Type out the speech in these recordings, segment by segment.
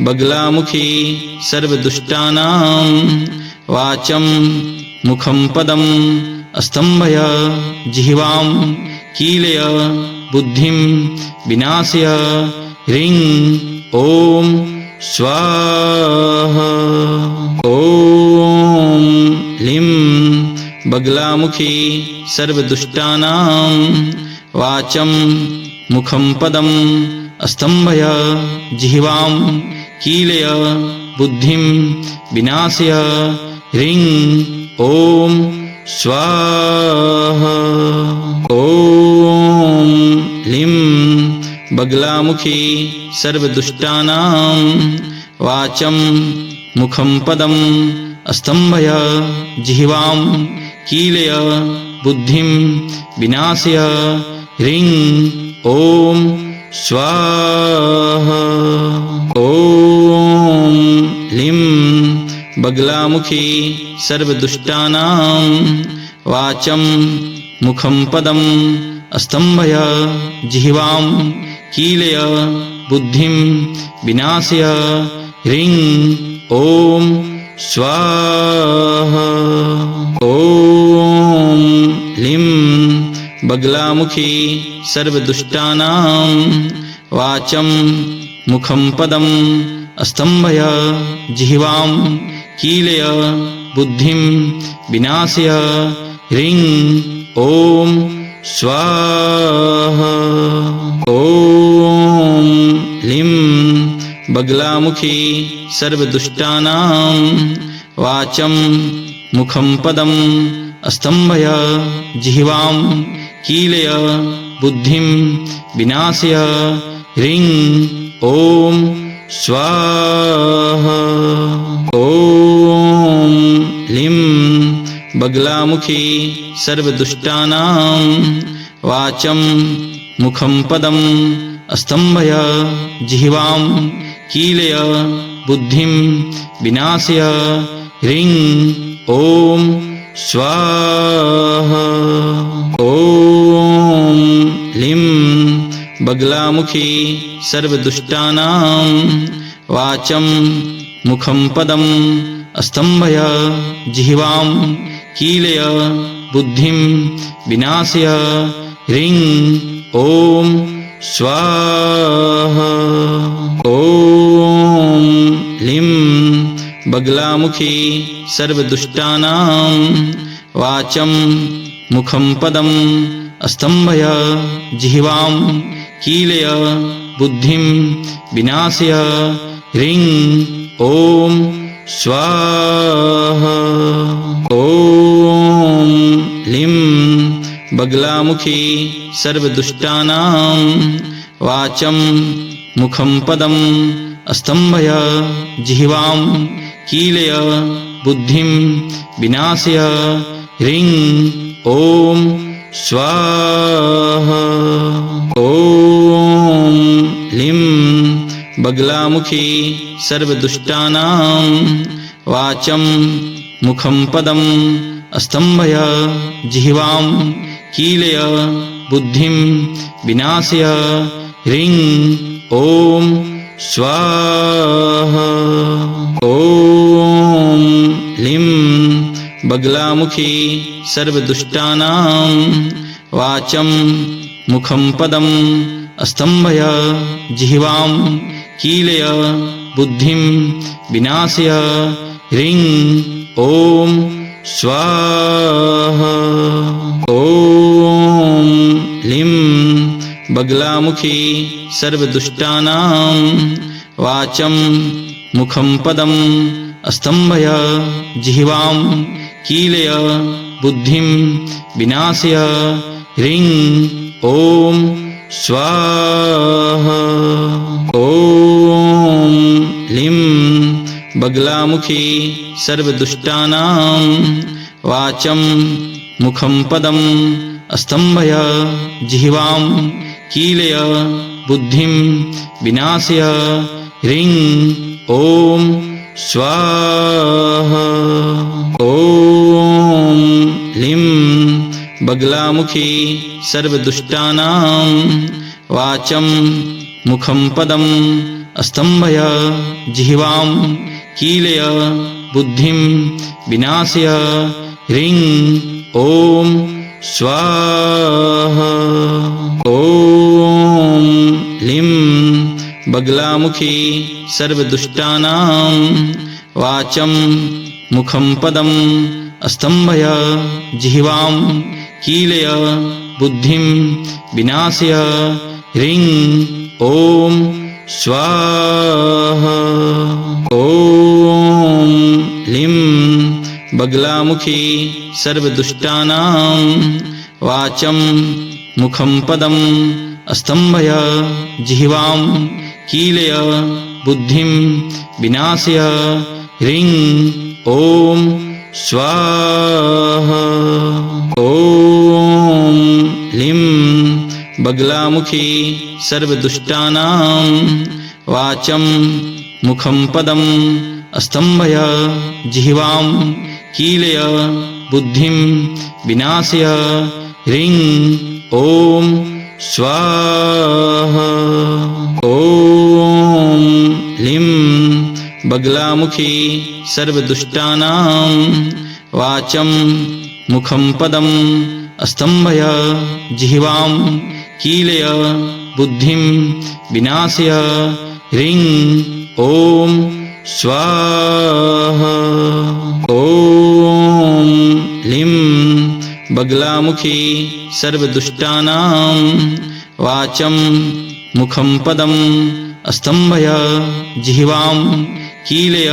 बगलामुखी सर्वदुष्टानां वाचं मुखं पदम् अस्तम्भय जिह्वां कीलय बुद्धिं विनाशय ह्रीं ॐ स्वाहा। ॐ लीं बगलामुखी सर्वदुष्टानां वाचं मुखं पदम् अस्तम्भय जिह्वां कीलय बुद्धिं विनाशय ह्रीं ॐ स्वाहा। ॐ लीं बगलामुखी सर्वदुष्टानां वाचं मुखं पदम् अस्तम्भय जिह्वां कीलय बुद्धिं विनाशय ह्रीं ॐ स्वाहा। ॐ लीं बगलामुखी सर्वदुष्टानां वाचं मुखं पदम् अस्तम्भय जिह्वां कीलय बुद्धिं विनाशय ह्रीं ॐ स्वाहा। ॐ लीं बगलामुखी सर्वदुष्टानां वाचं मुखं पदम् अस्तम्भय जिह्वां कीलय बुद्धिं विनाशय ह्रीं ॐ स्वाहा। ॐ लीं बगलामुखी सर्वदुष्टानां वाचं मुखं पदम् अस्तम्भय जिह्वां कीलय बुद्धिं विनाशय ह्रीं ॐ स्वाहा। ॐ लीं बगलामुखी सर्वदुष्टानां वाचं मुखं पदम् अस्तम्भय जिह्वां कीलय बुद्धिं विनाशय ह्रीं ॐ स्वाहा। ॐ लीं बगलामुखी सर्वदुष्टानां वाचं मुखं पदम् अस्तम्भय जिह्वां कीलय बुद्धिं विनाशय ह्रीं ॐ स्वाहा। ॐ लीं बगलामुखी सर्वदुष्टानां वाचं मुखं पदम् अस्तम्भय जिह्वां कीलय बुद्धिं विनाशय ह्रीं ॐ स्वाहा। ॐ लीं बगलामुखी सर्वदुष्टानां वाचं मुखं पदम् अस्तम्भय जिह्वां कीलय बुद्धिं विनाशय ह्रीं ॐ स्वाहा। ॐ लीं बगलामुखी सर्वदुष्टानां वाचं मुखं पदम् अस्तम्भय जिह्वां कीलय बुद्धिं विनाशय ह्रीं ॐ स्वाहा। ॐ लीं बगलामुखी सर्वदुष्टानां वाचं मुखं पदम् अस्तम्भय जिह्वां कीलय बुद्धिं विनाशय ह्रीं ॐ स्वाहा। ॐ लीं बगलामुखी सर्वदुष्टानां वाचं मुखं पदम् अस्तम्भय जिह्वां कीलय बुद्धिं विनाशय ह्रीं ॐ स्वाहा। ॐ लीं बगलामुखी सर्वदुष्टानां वाचं मुखं पदम् अस्तम्भय जिह्वां कीलय बुद्धिं विनाशय ह्रीं ॐ स्वाहा। ॐ लीं बगलामुखी सर्वदुष्टानां वाचं मुखं पदम् स्तम्भय जिह्वां कीलय बुद्धिं विनाशय ह्रीं ॐ स्वाहा। ॐ लीं बगलामुखी सर्वदुष्टानां वाचं मुखं पदं स्तम्भय जिह्वां कीलय बुद्धिं विनाशय ह्रीं ॐ स्वाहा। ॐ लीं बगलामुखी सर्वदुष्टानां वाचं मुखं पदं स्तम्भय जिह्वां कीलय बुद्धिं विनाशय ह्रीं ॐ स्वाहा। ॐ लीं बगलामुखी सर्वदुष्टानां वाचं मुखं पदं स्तम्भय जिह्वां कीलय बुद्धिं विनाशय ह्रीं ॐ स्वाहा। ॐ लीं बगलामुखी सर्वदुष्टानां वाचं मुखं पदं स्तम्भय जिह्वां कीलय बुद्धिं विनाशय ह्रीं ॐ स्वाहा। ॐ लीं बगलामुखी सर्वदुष्टानां वाचं मुखं पदं स्तम्भय जिह्वां कीलय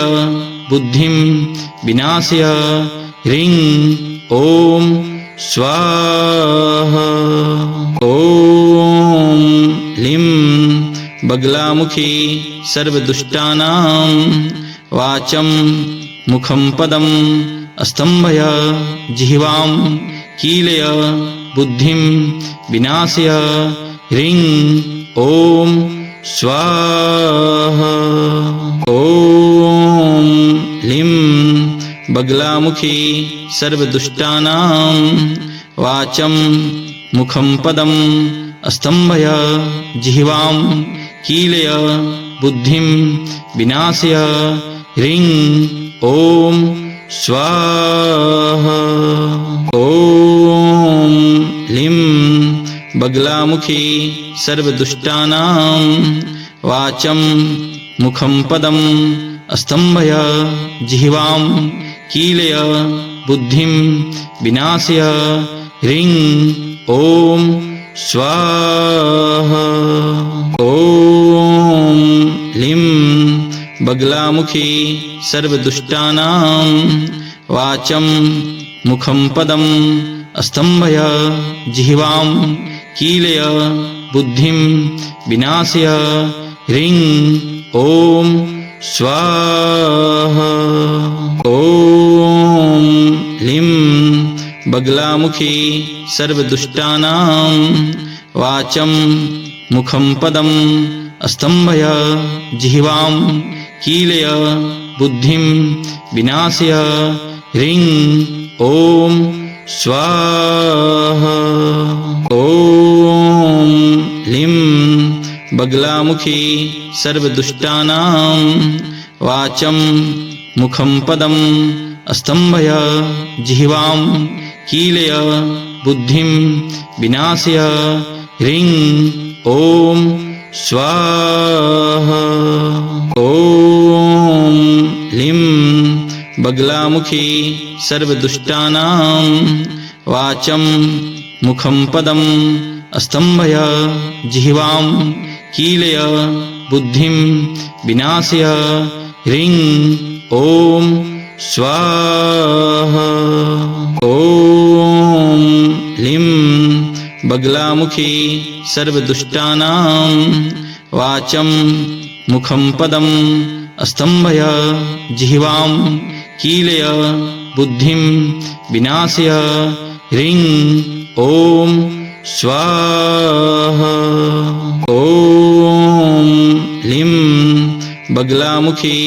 बुद्धिं विनाशय ह्रीं ॐ स्वाहा। ॐ लीं बगलामुखी सर्वदुष्टानां वाचं मुखं पदं स्तम्भय जिह्वां कीलय बुद्धिं विनाशय ह्रीं ॐ स्वाहा। ॐ लीं बगलामुखी सर्वदुष्टानां वाचं मुखं पदं स्तम्भय जिह्वां कीलय बुद्धिं विनाशय ह्रीं ॐ स्वाहा। ॐ लीं बगलामुखी सर्वदुष्टानां वाचं मुखं पदं स्तम्भय जिह्वां कीलय बुद्धिं विनाशय ह्रीं ॐ स्वाहा। ॐ लीं बगलामुखी सर्वदुष्टानां वाचं मुखं पदं स्तम्भय जिह्वां कीलय बुद्धिं विनाशय ह्रीं ॐ स्वाहा। ॐ लीं बगलामुखी सर्वदुष्टानां वाचं मुखं पदं स्तम्भय जिह्वां कीलय बुद्धिं विनाशय ह्रीं ॐ स्वाहा। ॐ लीं बगलामुखी सर्वदुष्टानां वाचं मुखं पदं स्तम्भय जिह्वां कीलय बुद्धिं विनाशय ह्रीं ॐ स्वाहा। ॐ लीं बगलामुखी सर्वदुष्टानां वाचं मुखं पदं स्तम्भय जिह्वां कीलय बुद्धिं विनाशय ह्रीं ॐ स्वाहा। ॐ लीं बगलामुखी सर्वदुष्टानां वाचं मुखं पदं स्तम्भय जिह्वां कीलय बुद्धिं विनाशय ह्रीं ॐ स्वाहा। ॐ लीं बगलामुखी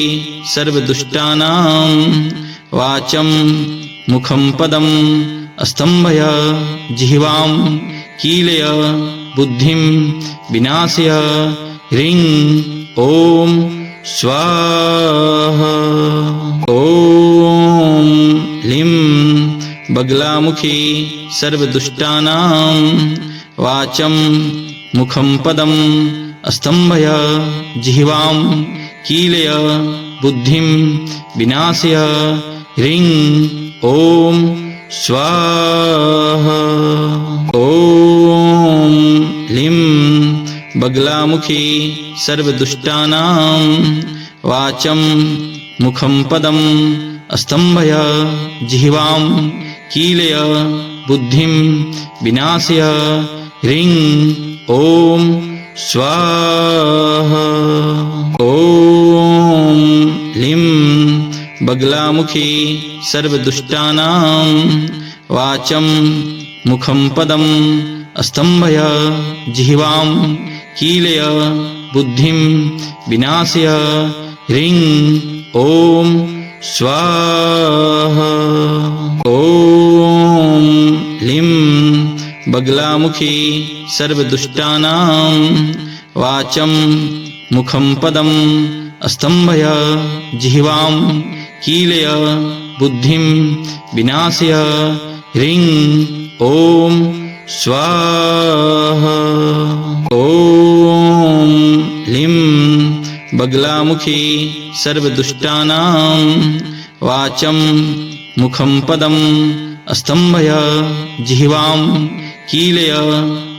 सर्वदुष्टानां वाचं मुखं पदं स्तम्भय जिह्वां कीलय बुद्धिं विनाशय ह्रीं ઓમ સ્વાહા. ઓમ લીમ બગલામુખી સર્વદુષ્ટાનાં વાચમ મુખમ પદમ અસ્તંભય જિહ્વાં કીલય બુદ્ધિમ વિનાશય હ્રીં ઓમ સ્વાહા. ઓમ લીમ બગલામુખી સર્વદુષ્ટાનાં વાચમ મુખમ પદમ અસ્તંભય જિહ્વાં કીલય બુદ્ધિમ વિનાશય હ્રીં ઓમ સ્વાહા. ઓમ લીમ બગલામુખી સર્વદુષ્ટાનાં વાચમ મુખમ પદમ અસ્તંભય જિહ્વાં કીલય બુદ્ધિમ વિનાશય હ્રીં ઓમ સ્વાહા. ઓમ લીમ બગલામુખી સર્વદુષ્ટાનાં વાચમ મુખમ પદમ અસ્તંભય જિહ્વાં કીલય બુદ્ધિમ વિનાશય હ્રીં ઓમ સ્વાહા. ઓમ લીમ બગલામુખી સર્વદુષ્ટાનાં વાચમ મુખમ પદમ અસ્તંભય જિહ્વાં કીલય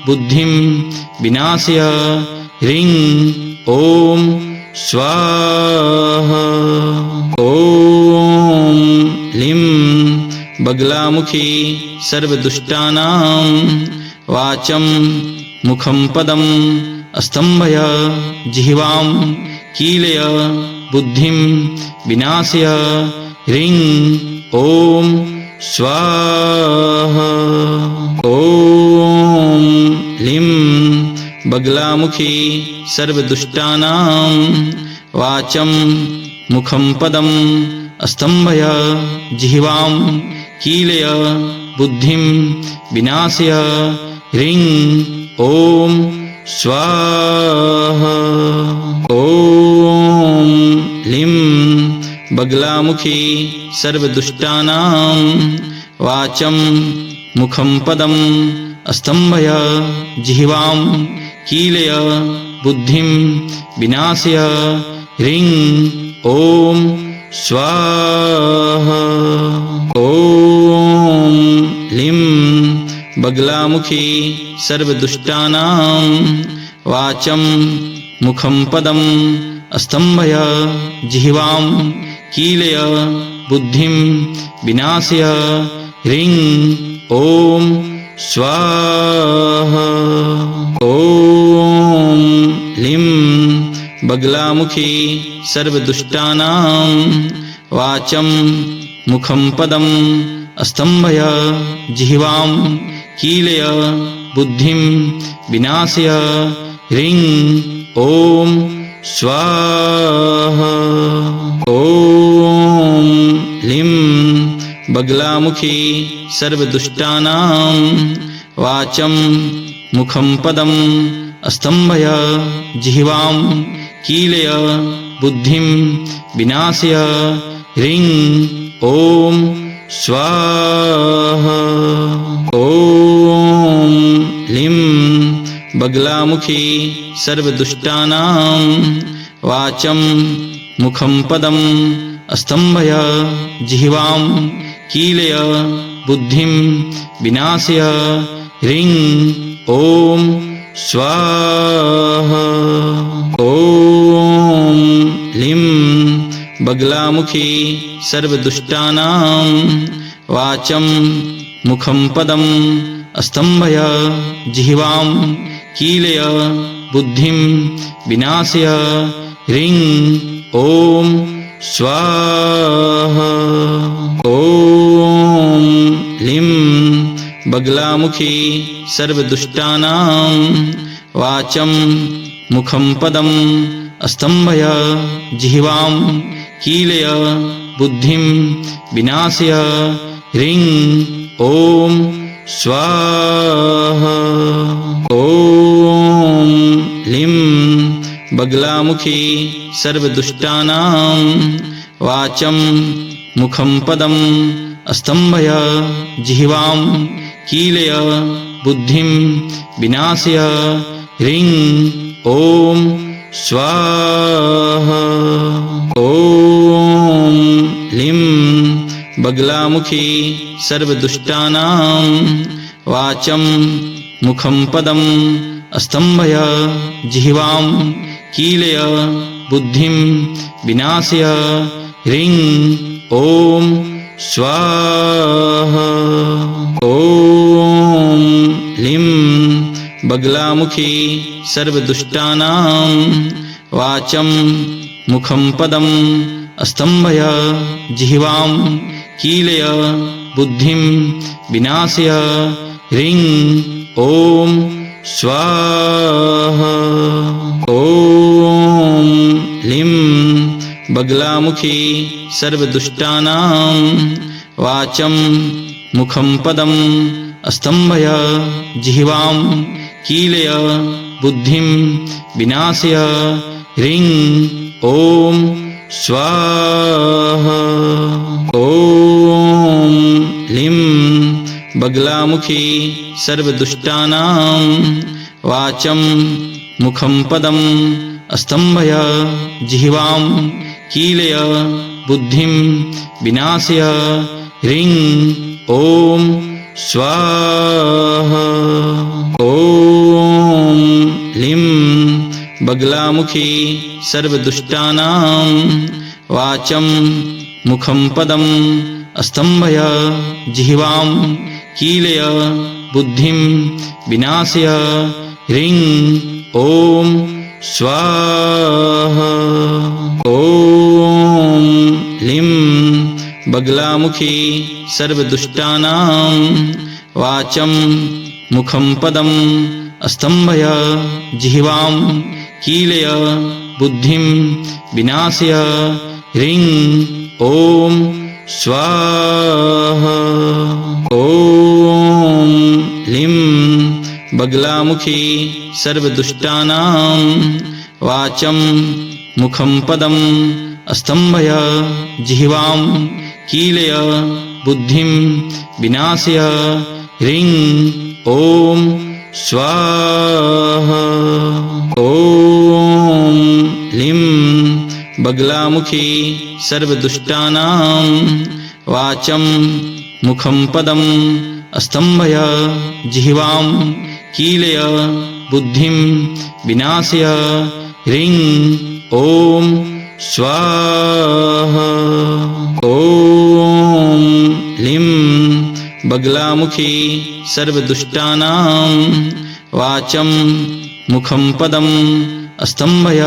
બુદ્ધિમ વિનાશય હ્રીં ઓમ સ્વાહા. ઓમ લીમ બગલામુખી સર્વદુષ્ટાનાં વાચમ મુખમ પદમ અસ્તંભય જિહ્વાં કીલય બુદ્ધિમ વિનાશય હ્રીં ઓમ સ્વાહા. ઓમ લીમ બગલામુખી સર્વદુષ્ટાનાં વાચમ મુખમ પદમ અસ્તંભય જિહ્વાં કીલય બુદ્ધિમ વિનાશય હ્રીં ઓમ સ્વાહા. ઓમ લીમ બગલામુખી સર્વદુષ્ટાનાં વાચમ મુખમ પદમ અસ્તંભય જિહ્વાં કીલય બુદ્ધિમ વિનાશય હ્રીં ઓમ સ્વાહા. ઓમ લીમ બગલામુખી સર્વદુષ્ટાનાં વાચમ મુખમ પદમ અસ્તંભય જિહ્વાં કીલય બુદ્ધિમ વિનાશય હ્રીં ઓમ સ્વાહા. ઓમ લીમ બગલામુખી સર્વદુષ્ટાનાં વાચમ મુખમ પદમ અસ્તંભય જિહ્વાં કીલય બુદ્ધિમ વિનાશય હ્રીં ઓમ સ્વાહા. ઓમ લીમ બગલામુખી સર્વદુષ્ટાનાં વાચમ મુખમ પદમ અસ્તંભય જિહ્વાં કીલય બુદ્ધિમ વિનાશય હ્રીં ઓમ સ્વાહા. ઓમ લીમ બગલામુખી સર્વદુષ્ટાનાં વાચમ મુખમ પદમ અસ્તંભય જિહ્વાં કીલય બુદ્ધિમ વિનાશય હ્રીં ઓમ સ્વાહા. ઓમ લીમ બગલામુખી સર્વદુષ્ટાનાં વાચમ મુખમ પદમ અસ્તંભય જિહ્વાં કીલય બુદ્ધિમ વિનાશય હ્રીં ઓમ સ્વાહા. ઓમ લીમ બગલામુખી સર્વદુષ્ટાનાં વાચમ મુખમ પદમ અસ્તંભય જિહ્વાં કીલય બુદ્ધિમ વિનાશય હ્રીં ઓમ સ્વાહા. ઓમ લીમ बगलामुखी सर्वदुष्टानां वाचं मुखं पदम् अस्तम्भय जिह्वां कीलय बुद्धिं विनाशय ह्रीं ॐ स्वाहा। ॐ लीं बगलामुखी सर्वदुष्टानां वाचं मुखं पदम् अस्तम्भय जिह्वां कीलय बुद्धिं विनाशय ह्रीं ॐ स्वाहा। ॐ लीं बगलामुखी सर्वदुष्टानां वाचं मुखं पदम् अस्तम्भय जिह्वां कीलय बुद्धिं विनाशय ह्रीं ॐ स्वाहा। ॐ लीं बगलामुखी सर्वदुष्टानां वाचं मुखं पदम् अस्तम्भय जिह्वां कीलय बुद्धिं विनाशय ह्रीं ॐ स्वाहा। ॐ लीं बगलामुखी सर्वदुष्टानां वाचं मुखं पदम् अस्तम्भय जिह्वां कीलय बुद्धिं विनाशय ह्रीं ॐ स्वाहा। ॐ लीं बगलामुखी सर्वदुष्टानां वाचं मुखं पदम् अस्तम्भय जिह्वां कीलय बुद्धिं विनाशय ह्रीं ॐ स्वाहा। ॐ लीं बगलामुखी सर्वदुष्टानां वाचं मुखं पदम् अस्तम्भय जिह्वां कीलय बुद्धिं विनाशय ह्रीं ॐ स्वाहा। ॐ लीं बगलामुखी सर्वदुष्टानां वाचं मुखं पदम् अस्तम्भय जिह्वां कीलय बुद्धिं विनाशय ह्रीं ॐ स्वाहा। ॐ लीं बगलामुखी सर्वदुष्टानां वाचं मुखं पदम् अस्तम्भय जिह्वां कीलय बुद्धिं विनाशय ह्रीं ॐ स्वाहा। ॐ लीं बगलामुखी सर्वदुष्टानां वाचं मुखं पदम् अस्तम्भय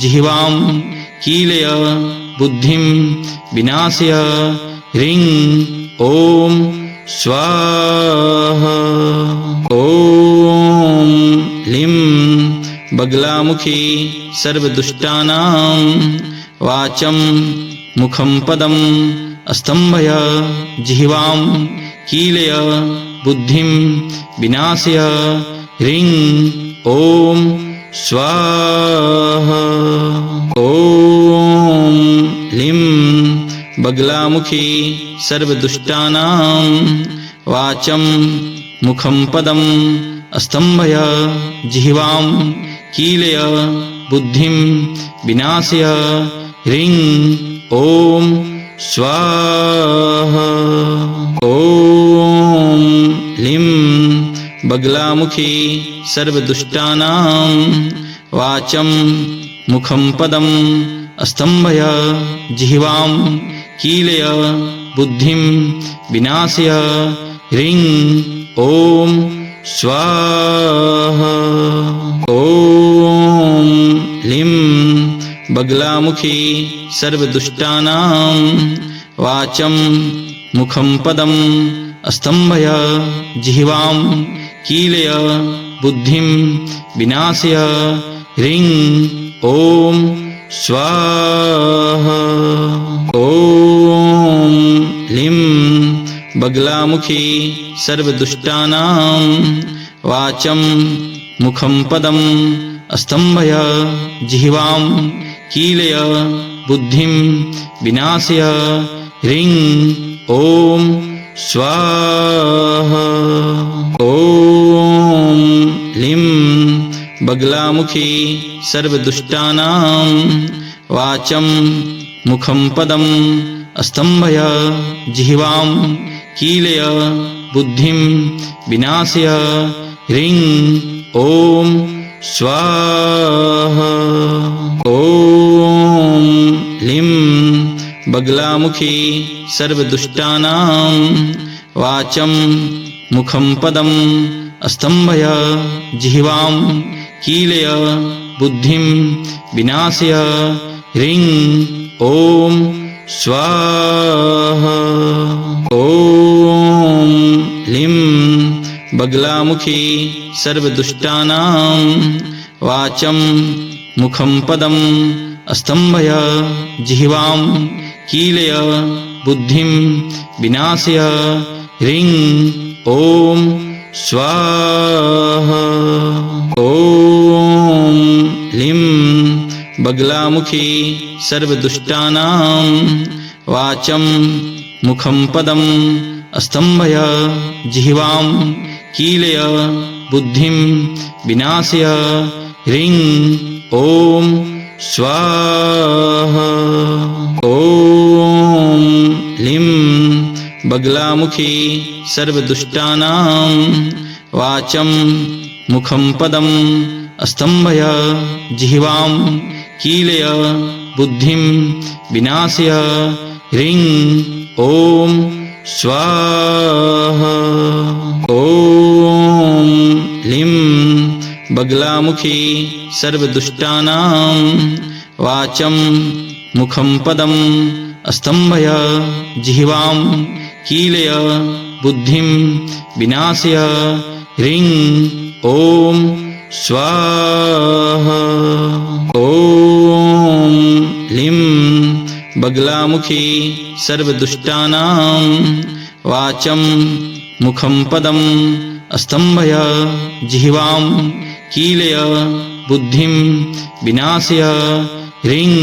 जिह्वां कीलय बुद्धिं विनाशय ह्रीं ॐ स्वाहा। ॐ लीं बगलामुखी सर्वदुष्टानां वाचं मुखं पदम् अस्तम्भय जिह्वां कीलय बुद्धिं विनाशय ह्रीं ॐ स्वाहा। ॐ लीं बगलामुखी सर्वदुष्टानां वाचं मुखं पदम् अस्तम्भय जिह्वां कीलय बुद्धिं विनाशय ह्रीं ॐ स्वाहा। ॐ लीं बगलामुखी सर्वदुष्टानां वाचं मुखं पदम् अस्तम्भय जिह्वां कीलय बुद्धिं विनाशय ह्रीं ॐ स्वाहा। ॐ लीं बगलामुखी सर्वदुष्टानां वाचं मुखं पदम् अस्तम्भय जिह्वां कीलय बुद्धिं विनाशय ह्रीं ॐ स्वाहा। ॐ लीं बगलामुखी सर्वदुष्टानां वाचं मुखं पदम् स्तम्भय जिह्वां कीलय बुद्धिं विनाशय ह्रीं ॐ स्वाहा। ॐ लीं बगलामुखी सर्वदुष्टानां वाचं मुखं पदं स्तम्भय जिह्वां कीलय बुद्धिं विनाशय ह्रीं ॐ स्वाहा। ॐ लीं बगलामुखी सर्वदुष्टानां वाचं मुखं पदं स्तम्भय जिह्वां कीलय बुद्धिं विनाशय ह्रीं ॐ स्वाहा। ॐ लीं बगलामुखी सर्वदुष्टानां वाचं मुखं पदं स्तम्भय जिह्वां कीलय बुद्धिं विनाशय ह्रीं ॐ स्वाहा। ॐ लीं बगलामुखी सर्वदुष्टानां वाचं मुखं पदं स्तम्भय जिह्वां कीलय बुद्धिं विनाशय ह्रीं ॐ स्वाहा। ॐ लीं बगलामुखी सर्वदुष्टानां वाचं मुखं पदं स्तम्भय जिह्वां कीलय बुद्धिं विनाशय ह्रीं ॐ स्वाहा। ॐ लीं बगलामुखी सर्वदुष्टानां वाचं मुखं पदं स्तम्भय जिह्वां कीलय बुद्धिं विनाशय ह्रीं ॐ स्वाहा। ॐ लीं बगलामुखी सर्वदुष्टानां वाचं मुखं पदं स्तम्भय जिह्वां कीलय बुद्धिं विनाशय ह्रीं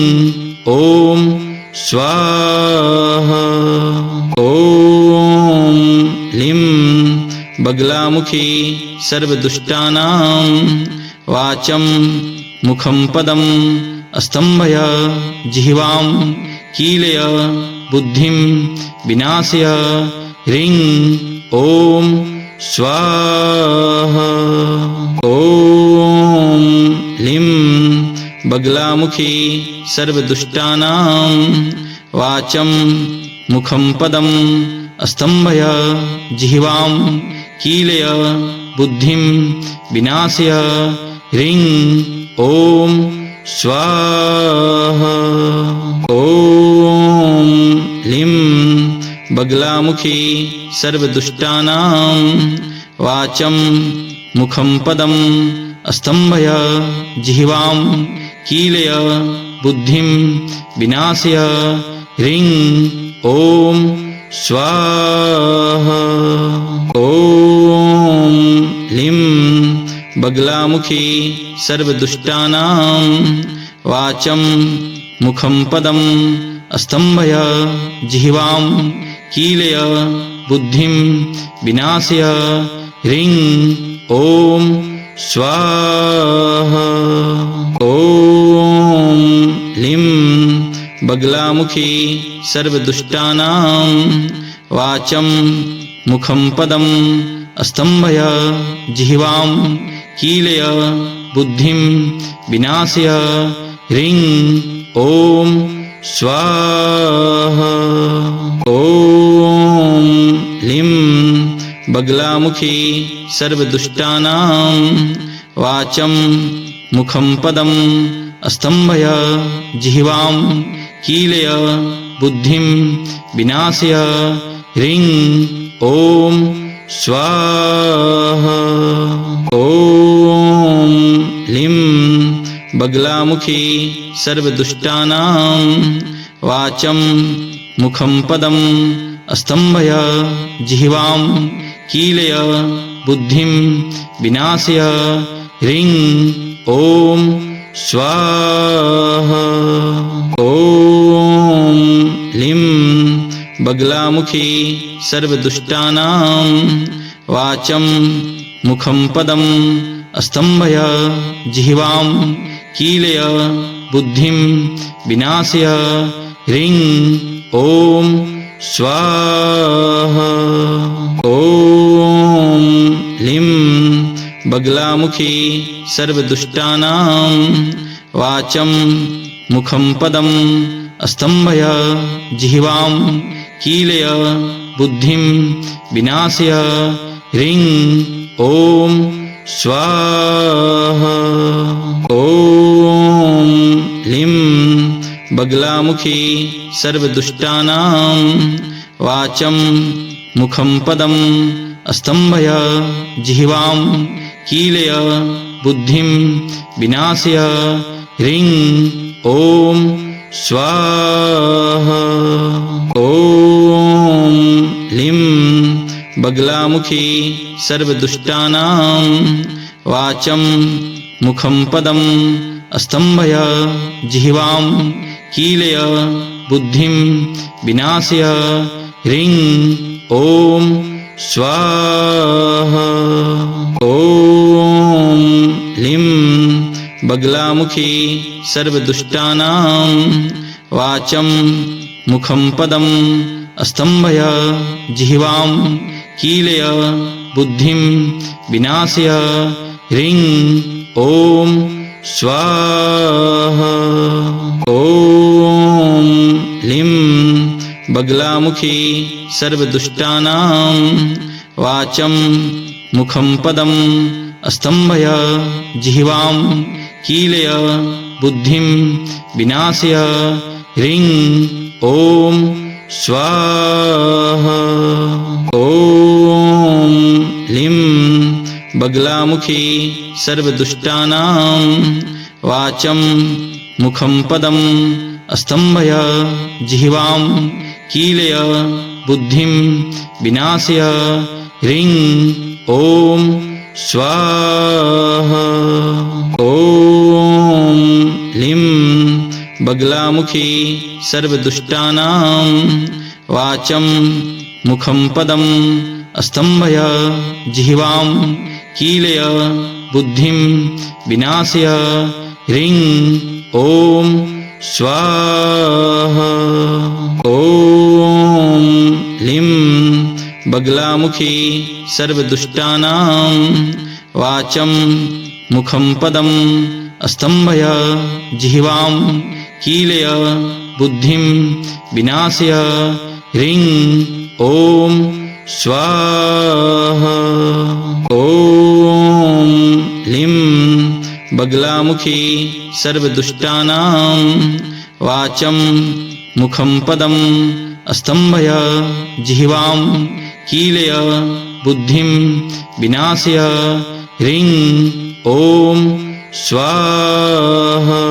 ॐ स्वाहा। ॐ लीं बगलामुखी सर्वदुष्टानां वाचं मुखं पदं स्तम्भय जिह्वां कीलय बुद्धिं विनाशय ह्रीं ॐ स्वाहा। ॐ लीं बगलामुखी सर्वदुष्टानां वाचं मुखं पदं स्तम्भय जिह्वां कीलय बुद्धिं विनाशय ह्रीं ॐ स्वाहा। ॐ लीं बगलामुखी सर्वदुष्टानां वाचं मुखं पदं स्तम्भय जिह्वां कीलय बुद्धिं विनाशय ह्रीं ॐ स्वाहा। ॐ लीं बगलामुखी सर्वदुष्टानां वाचं मुखं पदं स्तम्भय जिह्वां कीलय बुद्धिं विनाशय ह्रीं ॐ स्वाहा। ॐ लीं बगलामुखी सर्वदुष्टानां वाचं मुखं पदं स्तम्भय जिह्वां कीलय बुद्धिं विनाशय ह्रीं ॐ स्वाहा। ॐ लीं बगलामुखी सर्वदुष्टानां वाचं मुखं पदं स्तम्भय जिह्वां कीलय बुद्धिं विनाशय ह्रीं ॐ स्वाहा। ॐ लीं बगलामुखी सर्वदुष्टानां वाचं मुखं पदं स्तम्भय जिह्वां कीलय बुद्धिं विनाशय ह्रीं ॐ स्वाहा। ॐ लीं बगलामुखी सर्वदुष्टानां वाचं मुखं पदं स्तम्भय जिह्वां कीलय बुद्धिं विनाशय ह्रीं ॐ स्वाहा। ॐ लीं बगलामुखी सर्वदुष्टानां वाचं मुखं पदं स्तम्भय जिह्वां कीलय बुद्धिं विनाशय ह्रीं ॐ स्वाहा। ॐ लीं बगलामुखी सर्वदुष्टानां वाचं मुखं पदं स्तम्भय जिह्वां कीलय बुद्धिं विनाशय ह्रीं ॐ स्वाहा। ॐ लीं बगलामुखी सर्वदुष्टानां वाचं मुखं पदं स्तम्भय जिह्वां कीलय बुद्धिं विनाशय ह्रीं ॐ स्वाहा। ॐ लीं बगलामुखी सर्वदुष्टानां वाचं मुखं पदं स्तम्भय जिह्वां कीलय बुद्धिं विनाशय ह्रीं ॐ स्वाहा। ॐ लीं बगलामुखी सर्वदुष्टानां वाचं मुखं पदं स्तम्भय जिह्वां कीलय बुद्धिं विनाशय ह्रीं ॐ स्वाहा। ॐ लीं बगलामुखी सर्वदुष्टानां वाचं मुखं पदं स्तम्भय जिह्वां कीलय बुद्धिं विनाशय ह्रीं ॐ स्वाहा। ॐ लीं बगलामुखी सर्वदुष्टानां वाचं मुखं पदं स्तम्भय जिह्वां कीलय बुद्धिं विनाशय ह्रीं ॐ स्वाहा। ॐ लीं बगलामुखी सर्वदुष्टानां वाचं मुखं पदं स्तम्भय जिह्वां कीलय बुद्धिं विनाशय ह्रीं ॐ स्वाहा। ॐ लीं बगलामुखी सर्वदुष्टानां वाचं मुखं पदं स्तम्भय जिह्वां कीलय बुद्धिं विनाशय ह्रीं ॐ स्वाहा।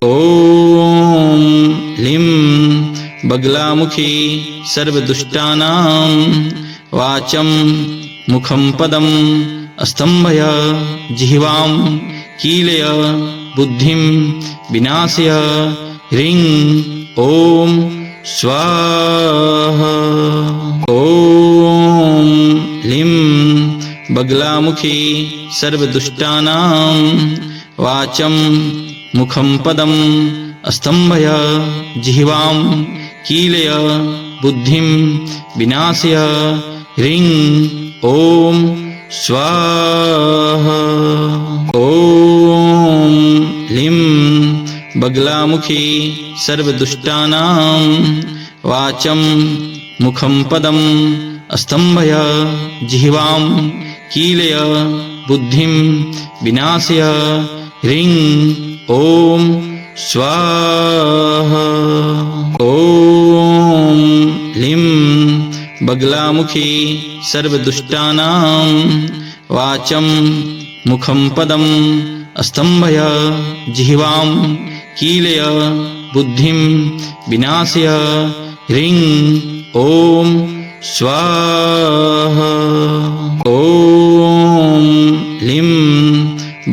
ॐ लीं बगलामुखी सर्वदुष्टानां वाचं मुखं पदं स्तम्भय जिह्वां कीलय बुद्धिं विनाशय ह्रीं ॐ स्वाहा। ॐ लीं बगलामुखी सर्वदुष्टानां वाचं मुखं पदं स्तम्भय जिह्वां कीलय बुद्धिं विनाशय ह्रीं ॐ स्वाहा। ॐ लीं बगलामुखी सर्वदुष्टानां वाचं मुखं पदं स्तम्भय जिह्वां कीलय बुद्धिं विनाशय ह्रीं ॐ स्वाहा। ॐ लीं बगलामुखी सर्वदुष्टानां वाचं मुखं पदं स्तम्भय जिह्वां कीलय बुद्धिं विनाशय ह्रीं ॐ स्वाहा। ॐ लीं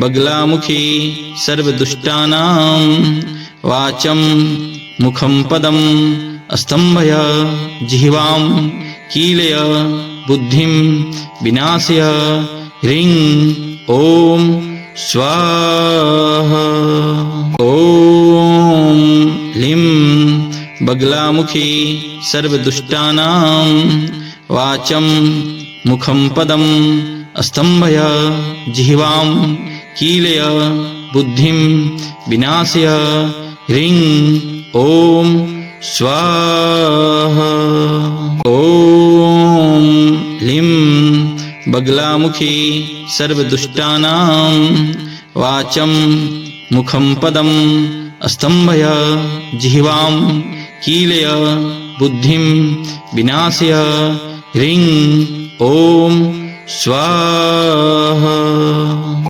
बगलामुखी सर्वदुष्टानां वाचं मुखं पदम् स्तम्भय जिह्वां कीलय बुद्धिं विनाशय ह्रीं ॐ स्वाहा। ॐ लीं बगलामुखी सर्वदुष्टानां वाचं मुखं पदम् स्तम्भय जिह्वां कीलय बुद्धिं विनाशय ह्रीं ॐ स्वाहा। ॐ लीं बगलामुखी सर्वदुष्टानां वाचं मुखं पदम् स्तम्भय जिह्वां कीलय बुद्धिं विनाशय ह्रीं ॐ स्वाहा।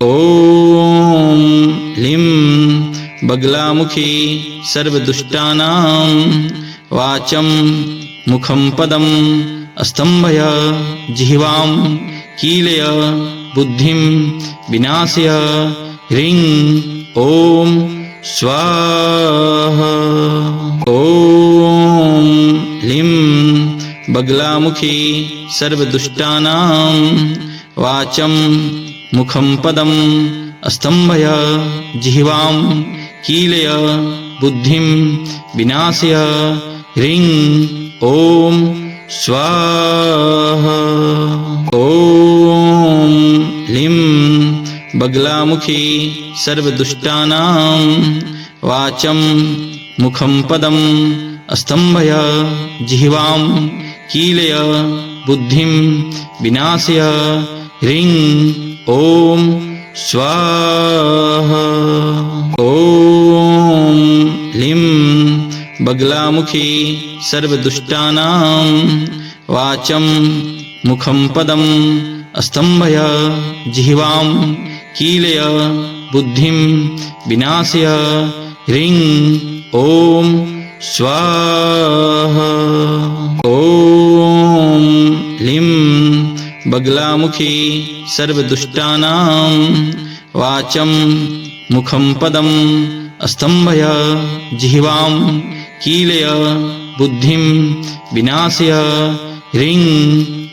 ॐ लीं बगलामुखी सर्वदुष्टानां वाचं मुखं पदम् स्तम्भय जिह्वां कीलय बुद्धिं विनाशय ह्रीं ॐ स्वाहा। ॐ लीं बगलामुखी सर्वदुष्टानां वाचं मुखं पदम् स्तम्भय जिह्वां कीलय बुद्धिं विनाशय ह्रीं ॐ स्वाहा। ॐ लीं बगलामुखी सर्वदुष्टानां वाचं मुखं पदम् स्तम्भय जिह्वां कीलय बुद्धिं विनाशय ह्रीं ॐ स्वाहा। ॐ लीं बगलामुखी सर्वदुष्टानां वाचं मुखं पदम् स्तम्भय जिह्वां कीलय बुद्धिं विनाशय ह्रीं ॐ स्वाहा। ॐ लीं बगलामुखी सर्वदुष्टानां वाचं मुखं पदम् स्तम्भय जिह्वां कीलय बुद्धिं विनाशय ह्रीं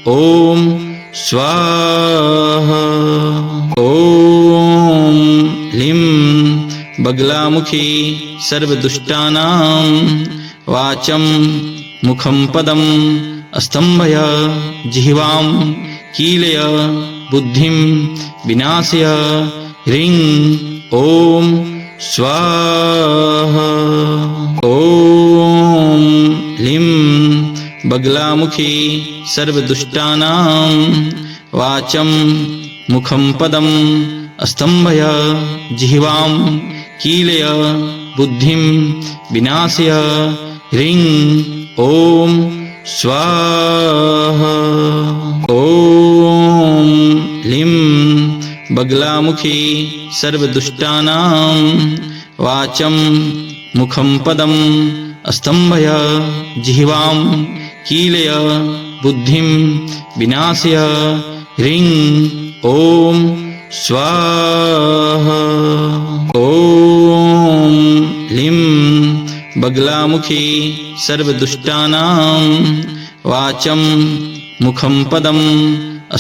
ॐ स्वाहा। ॐ लीं बगलामुखी सर्वदुष्टानां वाचं मुखं पदम् स्तम्भय जिह्वां कीलय बुद्धिं विनाशय ह्रीं ॐ स्वाहा। ॐ लीं बगलामुखी सर्वदुष्टानां वाचं मुखं पदम् स्तम्भय जिह्वां कीलय बुद्धिं विनाशय ह्रीं ॐ स्वाहा। ॐ लीं बगलामुखी सर्वदुष्टानां वाचं मुखं पदम् स्तम्भय जिह्वां कीलय बुद्धिं विनाशय ह्रीं ॐ स्वाहा। ॐ लीं बगलामुखी सर्वदुष्टानां वाचं मुखं पदम्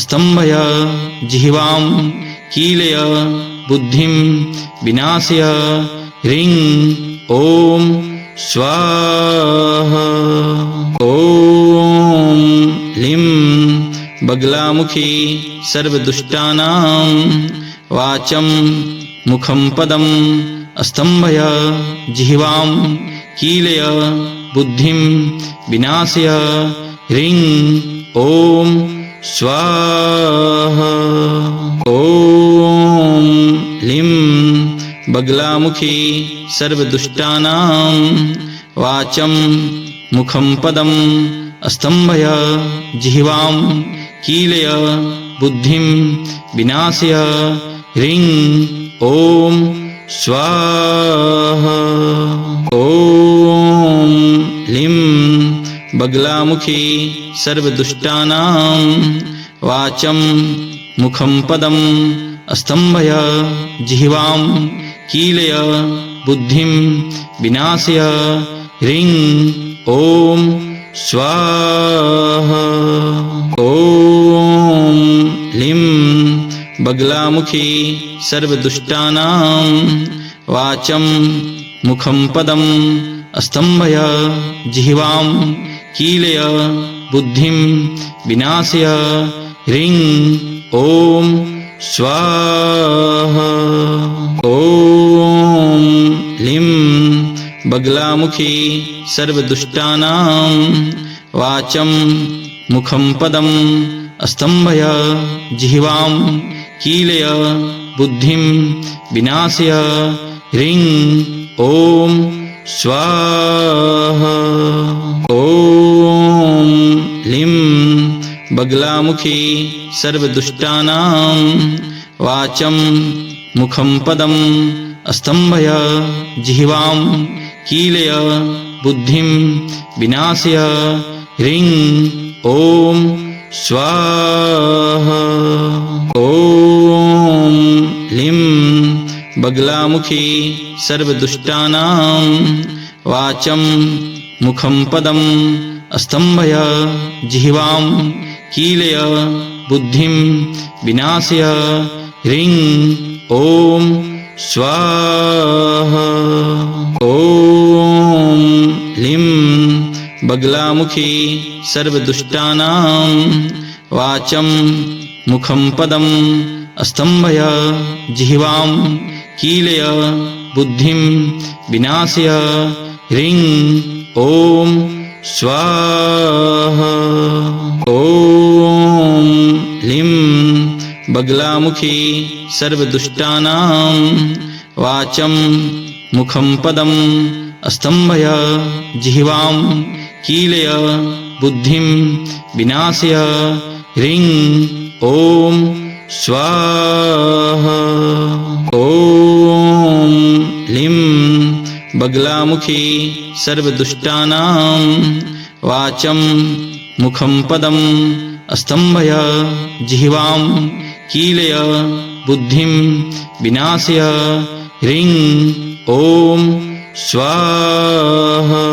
स्तम्भय जिह्वां कीलय बुद्धिं विनाशय ह्रीं ॐ स्वाहा। ॐ लीं बगलामुखी सर्वदुष्टानां वाचं मुखं पदम् स्तम्भय जिह्वां कीलय बुद्धिं विनाशय ह्रीं ॐ स्वाहा। ॐ लीं बगलामुखी सर्वदुष्टानां वाचं मुखं पदम् स्तम्भय जिह्वां कीलय बुद्धिं विनाशय ह्रीं ॐ स्वाहा। ॐ लीं बगलामुखी सर्वदुष्टानां वाचं मुखं पदम् स्तम्भय जिह्वां कीलय बुद्धिं विनाशय ह्रीं ॐ स्वाहा। ॐ लीं बगलामुखी सर्वदुष्टानां वाचं मुखं पदं स्तम्भय जिह्वां कीलय बुद्धिं विनाशय ह्रीं ॐ स्वाहा। ॐ लीं बगलामुखी सर्वदुष्टानां वाचं मुखं पदं स्तम्भय जिह्वां कीलय बुद्धिं विनाशय ह्रीं ॐ स्वाहा। ॐ लीं बगलामुखी सर्वदुष्टानां वाचं मुखं पदं स्तम्भय जिह्वां कीलय बुद्धिं विनाशय ह्रीं ॐ स्वाहा। ॐ लीं बगलामुखी सर्वदुष्टानां वाचं मुखं पदं स्तम्भय जिह्वां कीलय बुद्धिं विनाशय ह्रीं ॐ स्वाहा। ॐ लीं बगलामुखी सर्वदुष्टानां वाचं मुखं पदं स्तम्भय जिह्वां कीलय बुद्धिं विनाशय ह्रीं ॐ स्वाहा। ॐ लीं बगलामुखी सर्वदुष्टानां वाचं मुखं पदं स्तम्भय जिह्वां कीलय बुद्धिं विनाशय ह्रीं ॐ स्वाहा। ॐ लीं बगलामुखी सर्वदुष्टानां वाचं मुखं पदं स्तम्भय जिह्वां कीलय बुद्धिं विनाशय ह्रीं ॐ स्वाहा।